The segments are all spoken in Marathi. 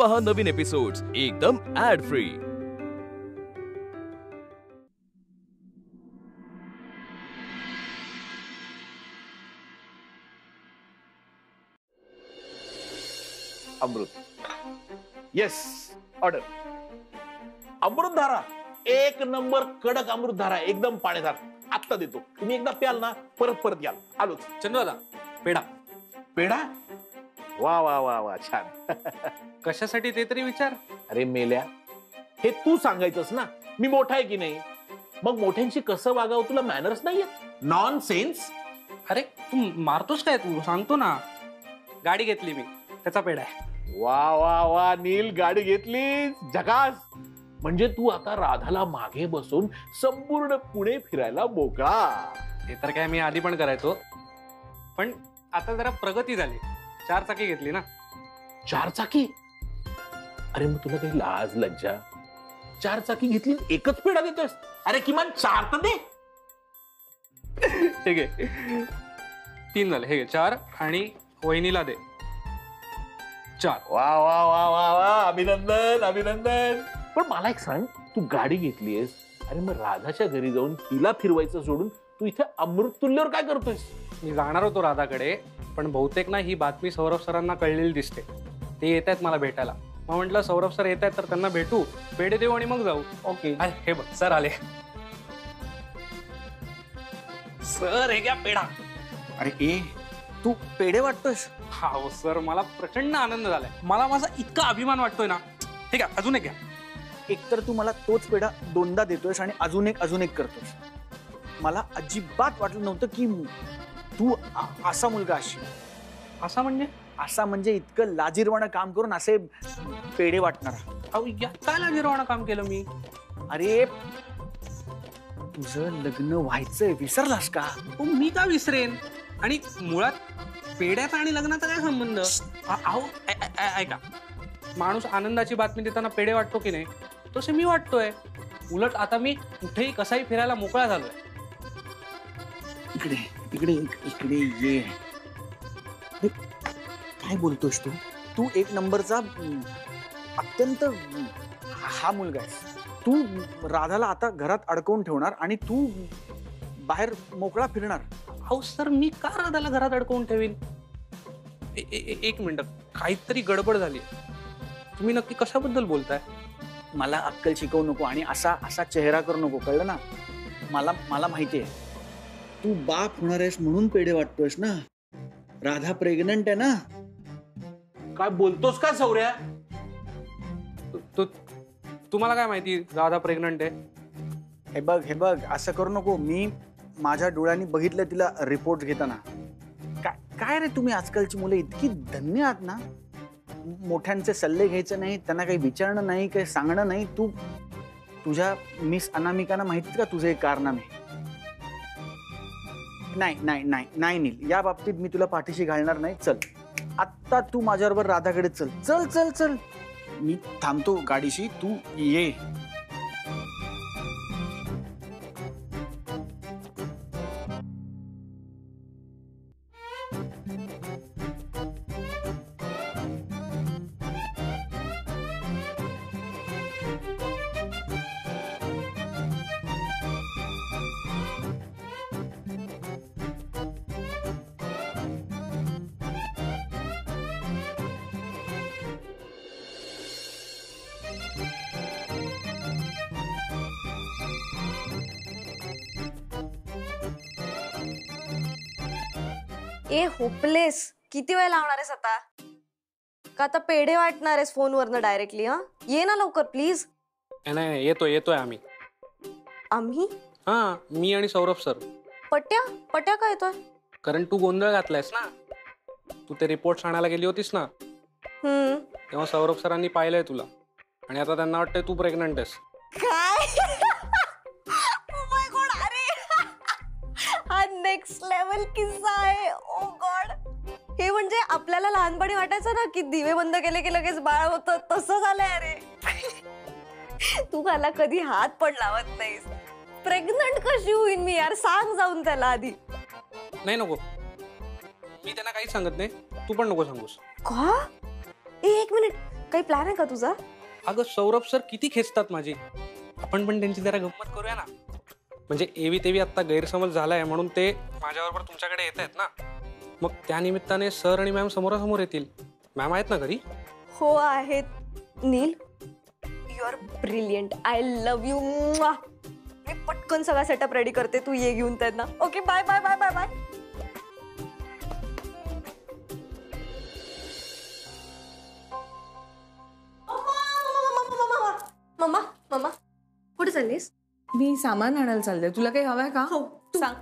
पहा नवीन एपिसोड्स एकदम ऍड फ्री। अमृत, येस, ऑर्डर। अमृतधारा, एक नंबर कडक अमृतधारा, एकदम पाणीदार, आत्ता देतो। तुम्ही एकदा प्याल ना परत परत याल। आलोच। चंदूदादा, पेढा पेढा, वा वा वा वा, छान। कशासाठी ते तरी विचार। अरे मेल्या, हे तू सांगायचंस ना, मी मोठा आहे की नाही, मग मोठ्यांशी कसं वागावं तुला मॅनर्स नाहीयेत। Non sense. अरे तू मारतोस काय? तू सांगतो ना, गाडी घेतली मी, त्याचा पेढा आहे। वा वा वा नील, गाडी घेतलीस, झकास। म्हणजे तू आता राधाला मागे बसून संपूर्ण पुणे फिरायला मोकळा। ते तर काय मी आधी पण करायचो, पण आता जरा प्रगती झाली, 4 चाकी घेतली ना। 4 चाकी? अरे मग तुला काही लाज लज्जा? 4 चाकी घेतली, एकच पेढा देतोस? अरे किमान 4 तर दे। ठीक आहे, 3 झाले, हे घे 4 आणि वहिनीला दे 4। वा वा वा वा वा, अभिनंदन अभिनंदन। पण मला एक सांग, तू गाडी घेतलीयस, अरे मग राधाच्या घरी जाऊन तिला फिरवायचं सोडून तू इथे अमृत तुल्ल्यावर काय करतोयस? मी जाणार होतो राधाकडे, पण बहुतेक ना ही बातमी सौरभ सरांना कळलेली दिसते। ते येत आहेत मला भेटायला, मग म्हटलं सौरभ सर येत आहेत तर त्यांना भेटू, पेढे देऊ आणि मग जाऊ। ओके, हे बघ सर आले। सर हे घ्या पेढा। अरे ए, तू पेढे वाटतोस? हा हो सर, मला प्रचंड आनंद झालाय, मला माझा इतका अभिमान वाटतोय ना। ठीक आहे, अजून एक घ्या। एकतर तू मला तोच पेढा 2दा देतोयस आणि अजून एक करतोस। मला अजिबात वाटलं नव्हतं की तू असा मुलगा असशील। असा म्हणजे? असा म्हणजे इतकं लाजिरवाणं काम करून असे पेढे वाटणारा। अहो यात काय लाजिरवाणं काम केलं मी? अरे तुझं लग्न व्हायचंय, विसरलास का? मी का विसरेन? आणि मुळात पेढ्याचा आणि लग्नाचा काय संबंध? अहो ऐका, माणूस आनंदाची बातमी देताना पेढे वाटतो की नाही, तसे मी वाटतोय। उलट आता मी कुठेही कसाही फिरायला मोकळा झालोय। इकडे इकडे इकडे ये। काय बोलतोस तू? तू एक नंबरचा अत्यंत हा मुलगा आहेस। तू राधाला आता घरात अडकवून ठेवणार आणि तू बाहेर मोकळा फिरणार। अहो सर, मी का राधाला घरात अडकवून ठेवीन? एक मिनिट, काहीतरी गडबड झाली। तुम्ही नक्की कशाबद्दल बोलताय? मला अक्कल शिकवू नको आणि असा चेहरा करू नको, कळलं ना? मला माहिती आहे तू बाप होणार आहेस म्हणून पेढे वाटतोयस ना। राधा प्रेग्नंट आहे ना। काय बोलतोस का सौर्या? तुम्हाला काय माहिती राधा प्रेग्नंट आहे? हे बघ असं करू नको। मी माझ्या डोळ्यांनी बघितलं तिला रिपोर्ट घेताना। काय रे, तुम्ही आजकालची मुलं इतकी धन्य आहात ना। मोठ्यांचे सल्ले घ्यायचे नाही, त्यांना काही विचारणं नाही, काही सांगणं नाही। तुझ्या मिस अनामिकांना माहिती का तुझे कारनामे? नाही नील, या बाबतीत मी तुला पाठीशी घालणार नाही। चल आत्ता तू माझ्याबरोबर राधाकडे चल चल चल चल। मी थांबतो गाडीशी, तू ये। ए होपलेस, किती वेळ लावणार आहेस आता? का आता पेढे वाटणार आहेस फोनवरनं डायरेक्टली? हा, ये ना लवकर प्लीज। नाही, येतोय आम्ही। आम्ही? हा, मी आणि सौरभ सर। पट्या काय येतोय? कारण तू गोंधळ घातलायस ना। तू ते रिपोर्ट आणायला गेली होतीस ना, तेव्हा सौरभ सरांनी पाहिलंय तुला आणि आता त्यांना वाटतंय तू प्रेग्नंट आहेस। काय? ओ माय गॉड, अरे हा नेक्स्ट लेवल किस्सा आहे। ओ गॉड, हे म्हणजे आपल्याला लहानपणी वाटायचं ना की दिवे बंद केले की लगेच बाळ होतं, तसं झालंय। अरे तू मला कधी हात पण लावत नाहीस। प्रेग्नंट कशी होईन मी यार? सांग जाऊन त्याला आधी। नाही नको, मी त्यांना काहीच सांगत नाही, तू पण नको सांगूस। का? एक मिनिट, काही प्लॅन आहे का तुझा? अगं सौरभ सर किती खेचतात माझी, आपण पण त्यांची जरा गंमत करूया ना. म्हणजे एवी तेवी आता गैरसमज झालाय म्हणून ते माझ्याबरोबर तुमच्याकडे येत आहेत ना, मग त्या निमित्ताने सर आणि मॅम समोरासमोर येतील. मॅम आहेत ना घरी? हो आहेत. Neel, you are brilliant. I love you. मी पटकन सगळा सेटअप रेडी करते, तू ये घेऊन त्यांना. Okay, bye bye bye bye bye. Mamma mamma कुठे चाललीस? मी सामान आणायला चालले. तुला काही हवंय का? हो, सांग.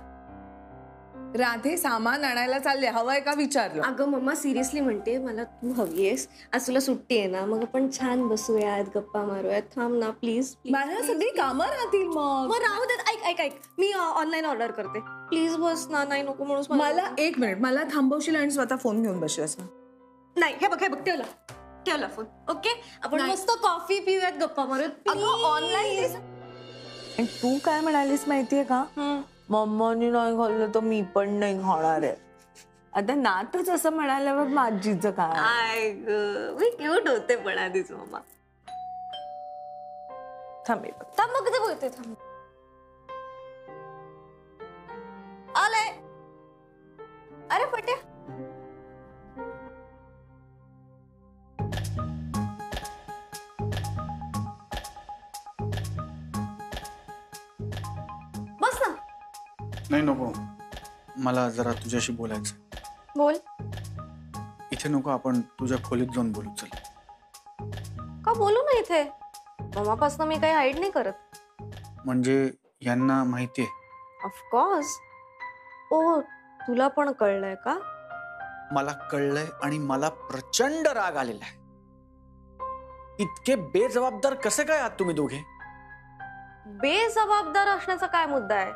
राधे, सामान आणायला चालले, हवंय का विचारलं. अगं मम्मा सिरियसली म्हणते, मला तू हवीयेस. आज तुला सुट्टी आहे ना, मग आपण छान बसूयात, गप्पा मारूयात. थांब ना प्लीज. मला सगळी कामं राहतील. मग राहू देत. ऐक ऐक ऐक, मी ऑनलाईन ऑर्डर करते. प्लीज बस ना. नाही नको म्हणून मला 1 मिनिट, मला थांबवशील आणि स्वतः फोन घेऊन बसशील ना? नाही. हे बघ ठेवला फोन. ओके, आपण मस्त कॉफी पिऊयात, गप्पा मारूयात. ऑनलाईन. आणि तू काय म्हणालीस माहितीये का? मम्मानी नाही खाल्लं तर मी पण नाही खाणार आहे. आता नातच असं म्हणाल्यावर माझीच काय. मी क्यूट होते पण आधीच मम्मा. थांबे थांब मग ते बोलते. थांब आले. अरे पट्या, बस ना. नाही नको, मला जरा तुझ्याशी बोलायचं. बोल. इथे नको, आपण तुझ्या खोलीत जाऊन बोलू. चल. का बोलू ना इथे? मम्मापासून मी काही हाईड नाही करत. म्हणजे यांना माहितीये? ऑफकोर्स. ओ, तुला पण कळलंय का? मला कळलंय आणि मला प्रचंड राग आलेला आहे. इतके बेजबाबदार कसे काय आहात तुम्ही दोघे? बेजबाबदार असण्याचा काय मुद्दा आहे?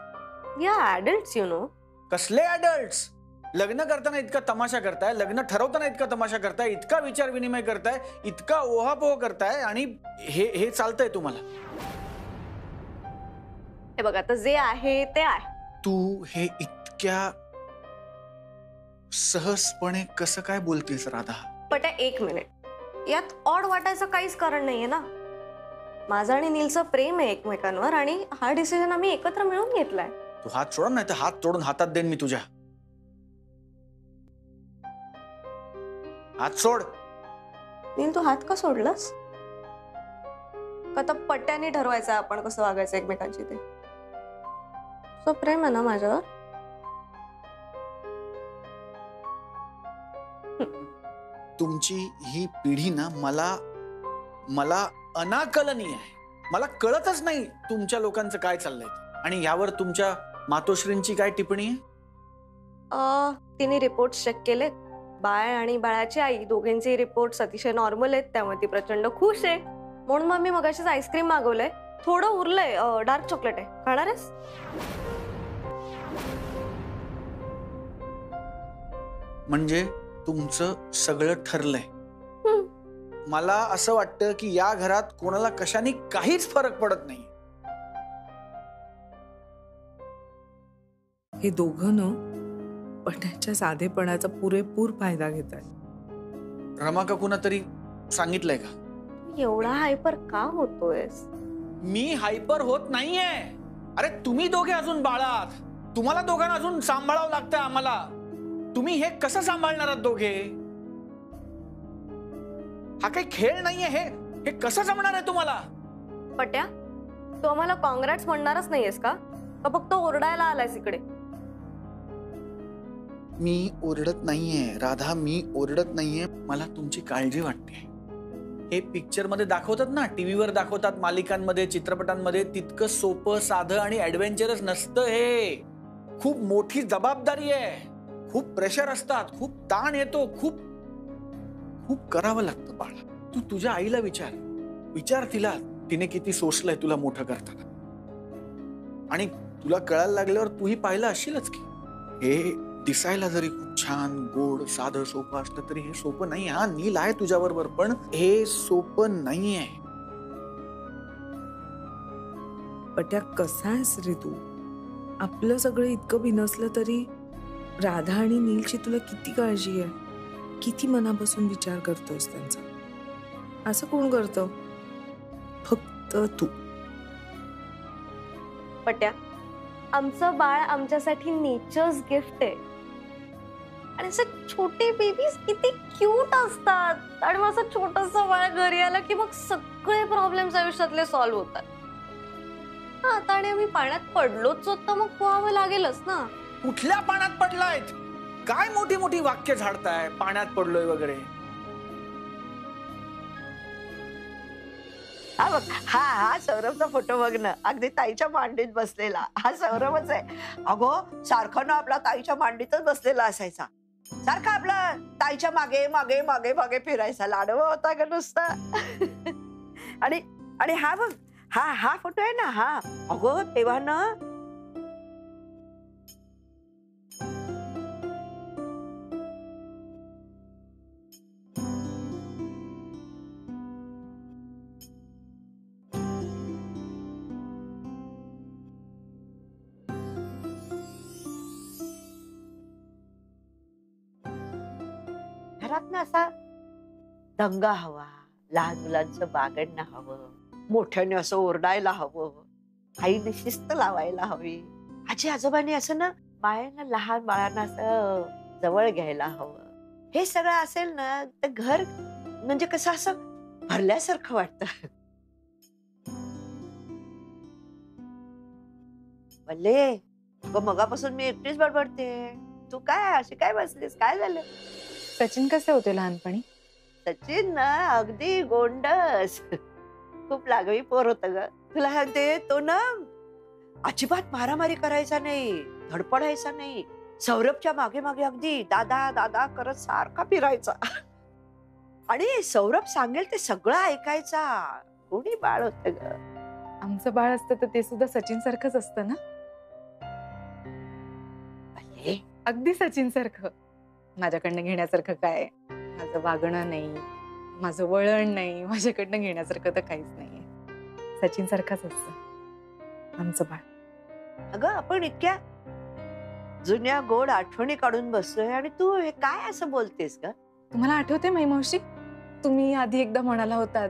We are adults, you know. कसले ऍडल्ट्स? लग्न करताना इतका तमाशा करताय, लग्न ठरवताना इतका तमाशा करताय, इतका विचार विनिमय करताय, इतका ओहापोह करताय, आणि हे चालतंय तुम्हाला? हे बघ, आता जे आहे ते आहे. तू हे इतक्या सहजपणे कसं काय बोलतेस राधा? पण 1 मिनिट, यात ऑड वाटायचं काहीच कारण नाहीये ना. माझं आणि नीलचं प्रेम आहे एकमेकांवर, आणि हा डिसिजन आम्ही एकत्र मिळून घेतलाय. तू हात सोड, नाही तर हात तोडून हातात देईन मी तुझ्या. हात सोड. नील, तू हात का सोडलास? का तर पट्ट्याने ठरवायचं आपण कसं वागायचं एकमेकांची ते. तुझं प्रेम आहे ना माझ्यावर? तुमची ही पिढी ना मला अनाकलनीय आहे. मला कळतच नाही तुमच्या लोकांचं काय चाललंय. आणि यावर तुमच्या मातोश्रींची काय टिप्पणी आहे? तिने रिपोर्ट चेक केले. बाळ आणि बाळाची आई दोघांचे रिपोर्ट अतिशय नॉर्मल आहेत, त्यामुळे ती प्रचंड खुश आहे. म्हणून मग मी मगाशीच आईस्क्रीम मागवलंय. थोडं उरलंय, डार्क चॉकलेट आहे. खाणार आहेस? म्हणजे तुमचं सगळं ठरलंय. मला असं वाटतं की या घरात कोणाला कशाने काहीच फरक पडत नाही. हे दोघं न पट्याच्या साधेपणाचा पुरेपूर फायदा घेत आहेत. रमा काकूना तरी सांगितलंय का? एवढा हायपर का होतोयस? मी हायपर होत नाहीये. अरे तुम्ही दोघे अजून बाळात, तुम्हाला दोघांना अजून सांभाळावं लागतंय आम्हाला. तुम्ही हे कसं सांभाळणार आहात दोघे? हा काही खेळ नाहीये. हे कसं जमणार आहे तुम्हाला? पट्या, तू आम्हाला कॉंग्रॅट्स म्हणणारच नाहीयेस का फक्त ओरडायला आलायस इकडे? मी ओरडत नाहीये राधा, मी ओरडत नाहीये. मला तुमची काळजी वाटते. हे पिक्चर मध्ये दाखवतात ना, टीव्हीवर दाखवतात, मालिकांमध्ये, चित्रपटांमध्ये, तितकं सोपं साधं आणि ऍडव्हेंचरस नसतं हे. खूप मोठी जबाबदारी आहे, खूप प्रेशर असतात, खूप ताण येतो, खूप करावं लागतं बाळा. तू तुझ्या आईला विचार तिला, तिने किती सोसलंय तुला मोठं करताना. आणि तुला कळायला लागल्यावर तूही पाहिलं असशीलच की हे दिसायला जरी खूप छान, गोड, साधं, सोपं असलं तरी हे सोपं नाही. हा, नील आहे तुझ्या बरोबर, पण हे सोपं नाहीये. पट्या, कसा आहेस रे तू? आपलं सगळं इतकं बिनसलं तरी राधा आणि नीलची तुला किती काळजी आहे, किती मनापासून विचार करतोयस त्यांचा. असं कोण करतं? फक्त तू. पट्या, आमचं बाळ आमच्यासाठी नेचर्स गिफ्ट आहे. आणि असे छोटे बेबीज किती क्यूट असतात. आणि मग असं छोटंसं बाळ घरी आलं की मग सगळे प्रॉब्लेम्स आयुष्यातले सॉल्व्ह होतात. हा, आता आणि आम्ही पाण्यात पडलोच होत तर मग पोहावं लागेलच ना. कुठल्या पाण्यात पडलायत? काय मोठी मोठी वाक्य झाडताय, पाण्यात पडलोय वगैरे. हा बघ, हा सौरभचा फोटो बघ ना, अगदी ताईच्या मांडीत बसलेला. हा सौरभच आहे. अगो, सारखा ना आपला ताईच्या मांडीतच बसलेला असायचा. सारखा आपला ताईच्या मागे मागे मागे मागे फिरायचा. लाडवा होता ग नुसता. आणि हा बघ, हा फोटो आहे ना, हा अगो तेव्हा ना घरात ना असा दंगा हवा, लहान मुलांचं बागडणं हवं, मोठ्याने असं ओरडायला हवं, आईने शिस्त लावायला हवी, आजी आजोबांनी असं ना बाळांना, लहान बाळांना असं जवळ घ्यायला हवं. हे सगळं असेल ना तर घर म्हणजे कसं असं भरल्यासारखं वाटतं. भले मगापासून मी एकटीच बडबडते. तू काय अशी काय बसलीस? काय झालं? सचिन कसे होते लहानपणी? सचिन ना अगदी गोंडस, खूप लागवी पोर होत ग. तुला सांगते, तो ना अजिबात मारामारी करायचा नाही, धडपडायचा नाही. सौरभच्या मागे मागे अगदी दादा दादा करत सारखा फिरायचा. आणि सौरभ सांगेल ते सगळं ऐकायचा. कोणी बाळ होत ग. आमचं बाळ असतं तर ते सुद्धा सचिन सारखंच असतं ना. अगदी सचिन सारखं. माझ्याकडनं घेण्यासारखं काय? माझं वागणं नाही, माझं वळण नाही, माझ्याकडनं घेण्यासारखं तर काहीच नाहीये. सचिन सारखंच असतं आमचं बाळ. अगं, आपण इतक्या जुन्या गोड आठवणी काढून बसलोय आणि तू हे काय असं बोलतेस ग? तुम्हाला आठवते मावशी, तुम्ही आधी एकदा म्हणाला होतात,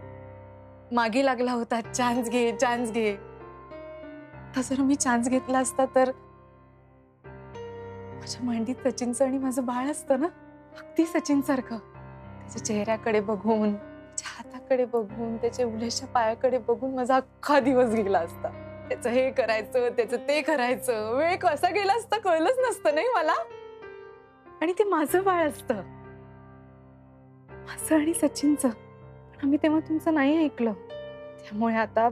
मागे लागला होता, चान्स घे चान्स घे. जर मी चान्स घेतला असता तर माझ्या मांडीत सचिनचं आणि माझं बाळ असतं ना, अगदी सचिन सारखं. त्याच्या चेहऱ्याकडे बघून, त्याच्या हाताकडे बघून, त्याच्या उलेशच्या पायाकडे बघून माझा अख्खा दिवस गेला असता. त्याचं हे करायचं, त्याचं ते करायचं, वेळ कसा गेला असता कळलंच नसतं नाही मला. आणि ते माझं बाळ असतं, माझं आणि सचिनचं. पण आम्ही तेव्हा तुमचं नाही ऐकलं. त्यामुळे आता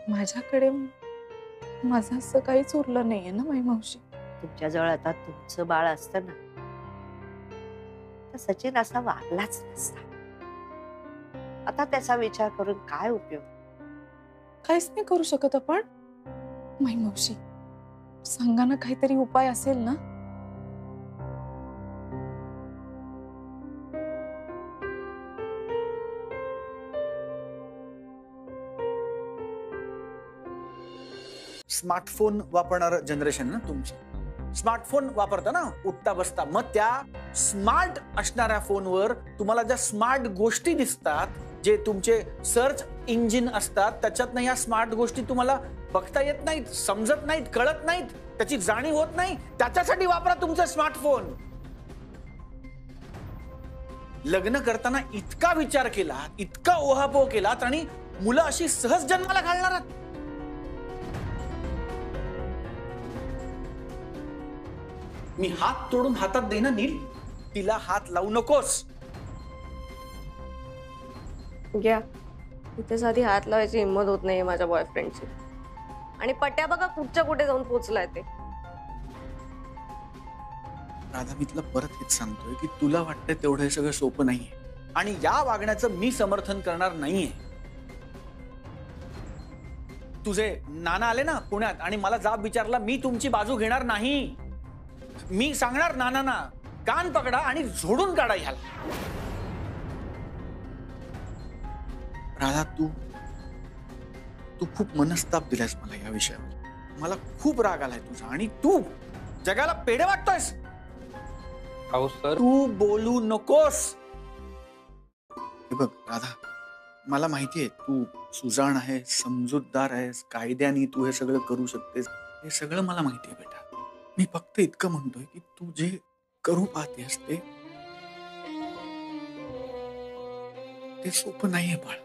माझ्याकडे माझं असं काहीच उरलं नाहीये ना मावशी. तुमच्याजवळ आता तुमचं बाळ असतं ना तर सचिन असा वागलाच नसता. आता त्याचा विचार करून काय उपयोग? काहीच नाही करू शकत आपण मावशी. सांगा ना, काहीतरी उपाय असेल ना. स्मार्टफोन वापरणार जनरेशन ना तुमची. स्मार्टफोन वापरता ना उठता बसता. मग त्या स्मार्ट असणाऱ्या फोनवर तुम्हाला ज्या स्मार्ट गोष्टी दिसतात, जे तुमचे सर्च इंजिन असतात, त्याच्यात ह्या स्मार्ट गोष्टी तुम्हाला बघता येत नाहीत, समजत नाहीत, कळत नाहीत, त्याची जाणीव होत नाही. त्याच्यासाठी वापरा तुमचा स्मार्टफोन. लग्न करताना इतका विचार केला, इतका ओहापोह केलात आणि मुलं अशी सहज जन्माला घालणार. मी हात तोडून हातात देईना नील, तिला हात लावू नकोस. घ्या, इथे साधी हात लावायची हिंमत होत नाहीये माझ्या बॉयफ्रेंडची. आणि पट्या बघा कुठच्या कुठे जाऊन पोहोचलाय ते. राधा, मी तुला परत हेच सांगतोय की तुला वाटतंय तेवढं हे सगळं सोपं नाहीये आणि या वागण्याचं मी समर्थन करणार नाहीये. तुझे नाना आले ना पुण्यात आणि मला जाब विचारला, मी तुमची बाजू घेणार नाही. मी सांगणार नानांना, कान पकडा आणि झोडून काढा ह्याला. राधा, तू खूप मनस्ताप दिलायस मला या विषयावर. मला खूप राग आलाय तुझा आणि तू जगाला पेढे वाटतोयस. अहो सर, तू बोलू नकोस. हे बघ राधा, मला माहितीये तू सुजाण आहेस, समजूतदार आहेस, कायद्याने तू हे सगळं करू शकतेस, हे सगळं मला माहितीये बेटा. मी फक्त इतकं म्हणतोय की तू जे करू पाहतेस ते सोपं नाहीये बाळ.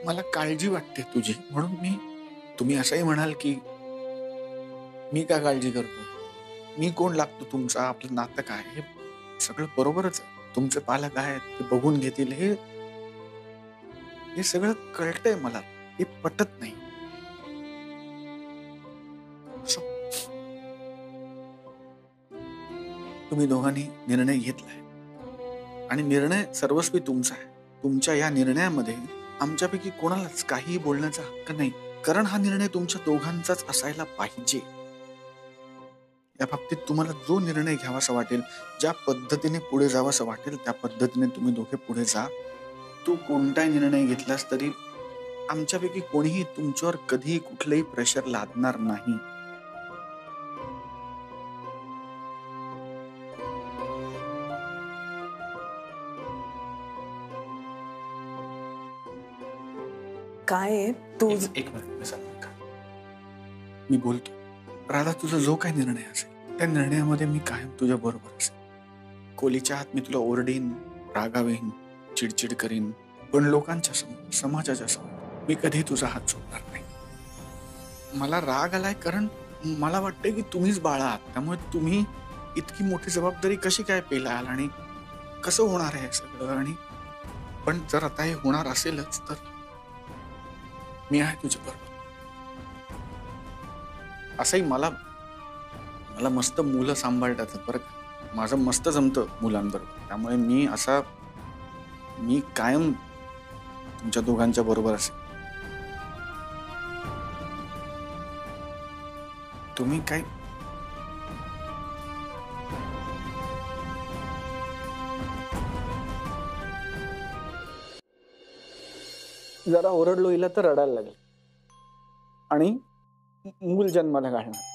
मला काळजी वाटते तुझी, म्हणून तुम्ही असंही म्हणाल की मी का काळजी करतो, मी कोण लागतो तुमचा, आपलं नातं काय, हे सगळं बरोबरच आहे. तुमचे पालक आहेत, ते बघून घेतील, हे सगळं कळतंय मला. हे पटत नाही. तुम्ही दोघांनी निर्णय घेतलाय आणि निर्णय सर्वस्वी तुमचा आहे. तुमच्या या निर्णयामध्ये आमच्यापैकी कोणालाच काहीही बोलण्याचा हक्क नाही, कारण हा निर्णय तुमच्या दोघांचाच असायला पाहिजे. या बाबतीत तुम्हाला जो निर्णय घ्यावासा वाटेल, ज्या पद्धतीने पुढे जावासं वाटेल, त्या पद्धतीने तुम्ही दोघे पुढे जा. तू कोणताही निर्णय घेतलास तरी आमच्यापैकी कोणीही तुमच्यावर कधीही कुठलंही प्रेशर लादणार नाही. काय आहे तू? एक मिनिट, मी बोलतो. राधा, तुझा जो काही निर्णय असेल त्या निर्णयामध्ये मी कायम तुझ्या बरोबर असेल. खोलीच्या आत मी तुला ओरडीन, रागावेन, चिडचिड करीन, पण लोकांच्या समोर, समाजाच्या समोर मी कधी तुझा हात सोडणार नाही. मला राग आलाय कारण मला वाटतंय की तुम्हीच बाळा आहात, त्यामुळे तुम्ही इतकी मोठी जबाबदारी कशी काय पेलाल आणि कसं होणार आहे सगळं. आणि पण जर आता हे होणार असेलच तर मी आहे तुझ्या बरोबर. असंही मला मस्त मुलं सांभाळतात बरं का, माझं मस्त जमतं मुलांबरोबर, त्यामुळे मी कायम तुमच्या दोघांच्या बरोबर असेल. तुम्ही काय जरा ओरडलो हिला तर रडायला लागेल आणि मूल जन्माला घालणार.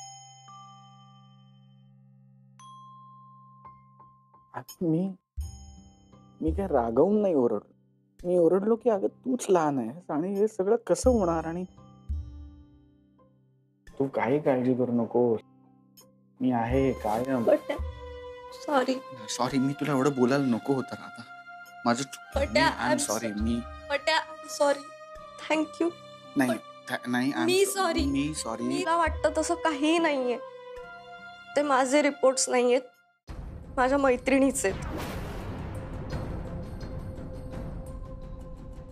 मी काय रागवून नाही ओरडलो. मी ओरडलो की अगं तूच लहान आहेस आणि हे सगळं कसं होणार, आणि तू काही काळजी करू नको, मी आहे कायम. सॉरी, मी तुला एवढं बोलायला नको होतं राधा, माझं सॉरी. Sorry, thank you. नाही मी सॉरी. मला वाटतं तसं काहीही नाहीये. ते माझे रिपोर्ट्स नाहीयेत, माझ्या मैत्रिणीच आहेत.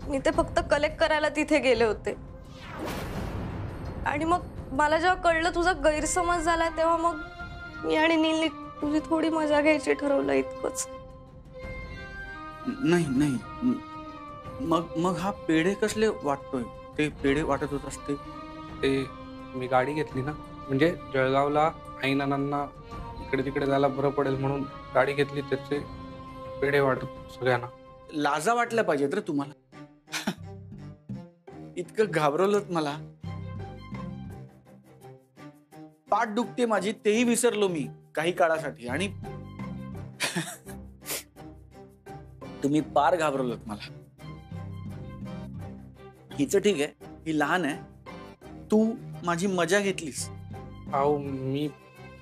मी ते फक्त कलेक्ट करायला तिथे गेले होते आणि मग मला जेव्हा कळलं तुझा गैरसमज झाला तेव्हा मग मी आणि नीलनी तुझी थोडी मजा घ्यायची ठरवलं, इतकंच. नाही मग हा पेढे कसले वाटतोय? ते पेढे वाटत होत असते ते मी गाडी घेतली ना, म्हणजे जळगावला आई नानांना इकडे तिकडे जायला बरं पडेल म्हणून गाडी घेतली, त्याचे पेढे वाटत सगळ्यांना. लाजा वाटल्या पाहिजेत रे तुम्हाला. इतकं घाबरवलं मला, पाठ दुखते माझी, तेही विसरलो मी काही काळासाठी, आणि तुम्ही पार घाबरवलं मला. हिचं ठीक आहे, ही लहान आहे, तू माझी मजा घेतलीस. अहो मी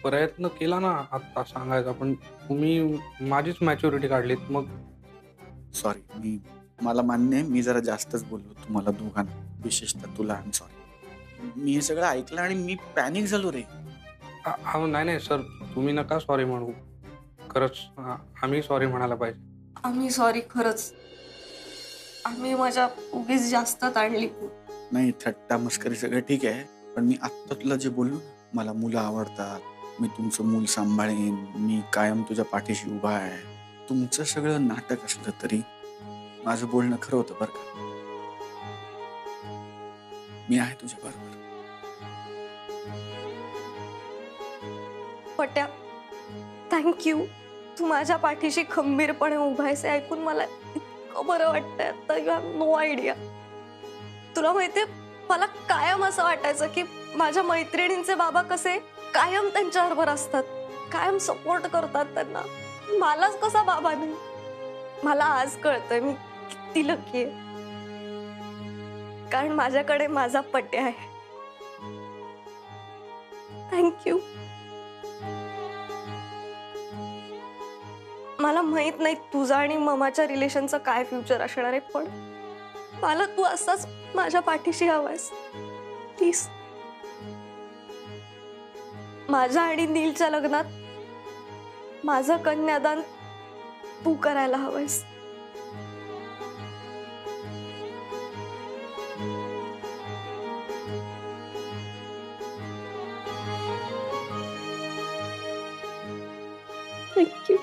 प्रयत्न केला ना आता सांगायचा, पण तुम्ही माझीच मॅच्युरिटी काढलीत. मग सॉरी, मला मान्य आहे, मी जरा जास्तच बोललो तुम्हाला दोघांना, विशेषतः तुला. सॉरी, मी हे सगळं ऐकलं आणि मी पॅनिक झालो रे. अहो नाही सर, तुम्ही नका सॉरी म्हणू, खरंच आम्ही सॉरी म्हणायला पाहिजे. आम्ही सॉरी, खरंच आम्ही मजा उगीच जास्त ताणली. नाही, थट्टा मस्करी सगळं ठीक आहे, पण मी आत्ता तुला जे बोललो, मला मुलं आवडतात, मी तुमचं मूल सांभाळेन, मी कायम तुझ्या पाठीशी उभा आहे, तुमचं सगळं नाटक असलं तरी माझं बोलणं खरं होतं बरं का. मी आहे तुझ्या बरोबर. पट्या, थँक्यू. तू माझ्या पाठीशी खंबीरपणे उभा आहेस, ऐकून मला इतकं बरं वाटतंय आता. You have no idea. तुला माहितीये, मला कायम असं वाटायचं की माझ्या मैत्रिणींचे बाबा कसे कायम त्यांच्याबरोबर असतात, कायम सपोर्ट करतात त्यांना. मलाच कसा बाबा नाही. मला आज कळतंय मी किती लकी आहे, कारण माझ्याकडे माझा पट्या आहे. थँक्यू. मला माहित नाही तुझा आणि ममाच्या रिलेशनचं काय फ्युचर असणार आहे, पण मला तू असाच माझ्या पाठीशी हवायस प्लीज. माझ्या आणि नीलच्या लग्नात माझं कन्यादान तू करायला हवंयस. थँक्यू.